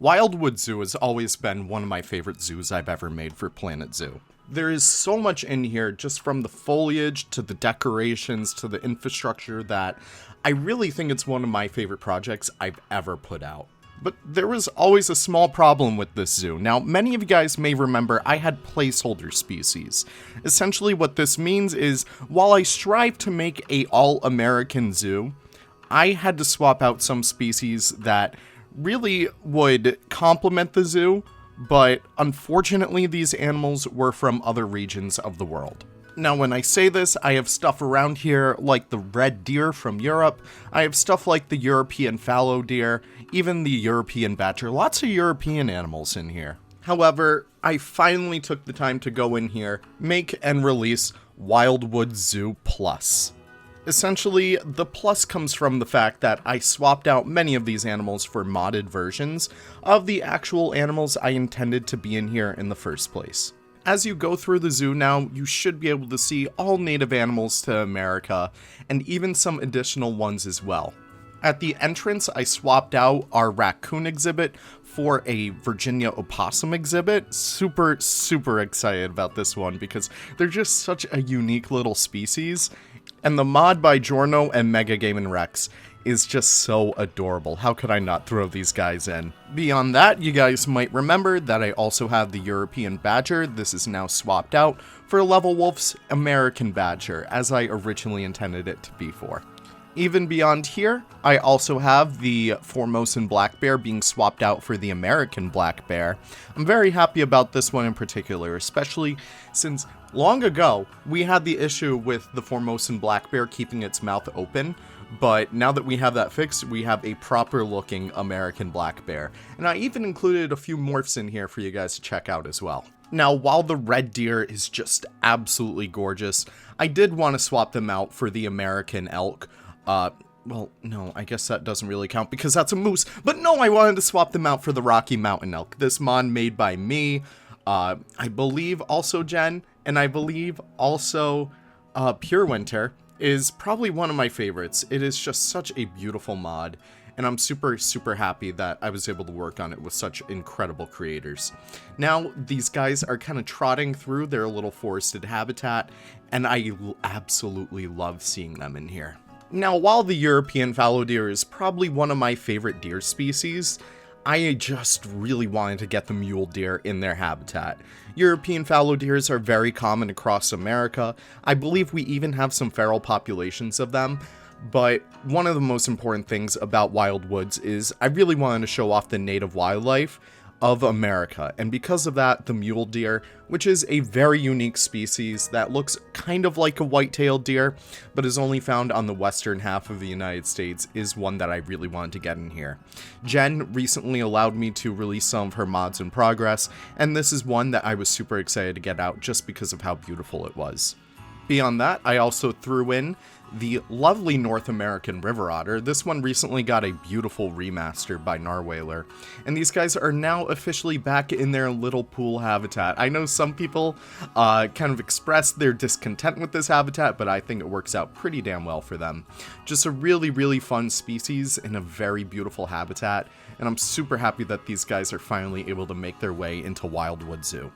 Wildwood Zoo has always been one of my favorite zoos I've ever made for Planet Zoo. There is so much in here, just from the foliage to the decorations to the infrastructure, that I really think it's one of my favorite projects I've ever put out. But there was always a small problem with this zoo. Now, many of you guys may remember I had placeholder species. Essentially what this means is, while I strive to make a all-American zoo, I had to swap out some species that really would complement the zoo, but unfortunately these animals were from other regions of the world. Now when I say this, I have stuff around here like the red deer from Europe, I have stuff like the European fallow deer, even the European badger, lots of European animals in here. However, I finally took the time to go in here, make and release Wildwood Zoo Plus. Essentially, the plus comes from the fact that I swapped out many of these animals for modded versions of the actual animals I intended to be in here in the first place. As you go through the zoo now, you should be able to see all native animals to America, and even some additional ones as well. At the entrance, I swapped out our raccoon exhibit for a Virginia opossum exhibit. Super excited about this one because they're just such a unique little species. And the mod by Giorno and Mega Game & Rex is just so adorable. How could I not throw these guys in? Beyond that, you guys might remember that I also have the European Badger. This is now swapped out for Level Wolf's American Badger, as I originally intended it to be for. Even beyond here, I also have the Formosan Black Bear being swapped out for the American Black Bear. I'm very happy about this one in particular, especially since long ago we had the issue with the Formosan Black Bear keeping its mouth open, but now that we have that fixed, we have a proper looking American Black Bear. And I even included a few morphs in here for you guys to check out as well. Now, while the red deer is just absolutely gorgeous, I did want to swap them out for the American elk. Well, no, I guess that doesn't really count because that's a moose. But no, I wanted to swap them out for the Rocky Mountain elk. This mod made by me, I believe also Jen, and I believe also Pure Winter is probably one of my favorites. It is just such a beautiful mod, and I'm super happy that I was able to work on it with such incredible creators. Now, these guys are kind of trotting through their little forested habitat, and I absolutely love seeing them in here. Now, while the European fallow deer is probably one of my favorite deer species, I just really wanted to get the mule deer in their habitat. European fallow deers are very common across America. I believe we even have some feral populations of them, but one of the most important things about Wildwoods is I really wanted to show off the native wildlife of America, and because of that, the mule deer, which is a very unique species that looks kind of like a white-tailed deer, but is only found on the western half of the United States, is one that I really wanted to get in here. Jen recently allowed me to release some of her mods in progress, and this is one that I was super excited to get out just because of how beautiful it was. Beyond that, I also threw in the lovely North American river otter. This one recently got a beautiful remaster by Narwhaler, and these guys are now officially back in their little pool habitat. I know some people kind of expressed their discontent with this habitat, but I think it works out pretty damn well for them. Just a really fun species in a very beautiful habitat, and I'm super happy that these guys are finally able to make their way into Wildwood Zoo.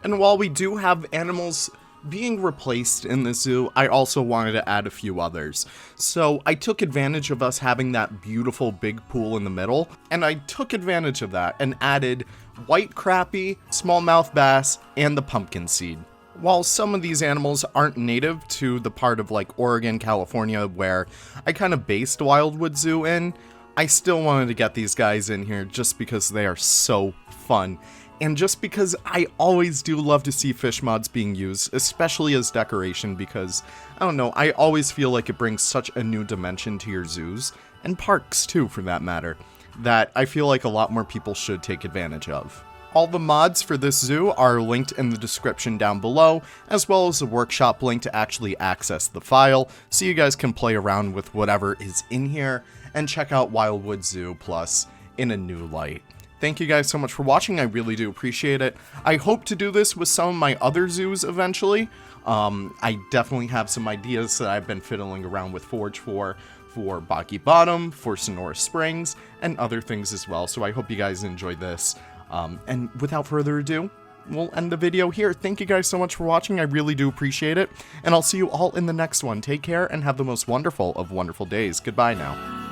And while we do have animals being replaced in the zoo, I also wanted to add a few others. So I took advantage of us having that beautiful big pool in the middle, and I took advantage of that and added white crappie, smallmouth bass, and the pumpkin seed. While some of these animals aren't native to the part of like Oregon, California, where I kind of based Wildwood Zoo in, I still wanted to get these guys in here just because they are so fun. And just because I always do love to see fish mods being used, especially as decoration, because, I don't know, I always feel like it brings such a new dimension to your zoos, and parks too for that matter, that I feel like a lot more people should take advantage of. All the mods for this zoo are linked in the description down below, as well as the workshop link to actually access the file, so you guys can play around with whatever is in here, and check out Wildwood Zoo Plus in a new light. Thank you guys so much for watching, I really do appreciate it. I hope to do this with some of my other zoos eventually. I definitely have some ideas that I've been fiddling around with Forge for for Boggy Bottom, for Sonora Springs, and other things as well. So I hope you guys enjoyed this. And without further ado, we'll end the video here. Thank you guys so much for watching. I really do appreciate it. And I'll see you all in the next one. Take care and have the most wonderful of wonderful days. Goodbye now.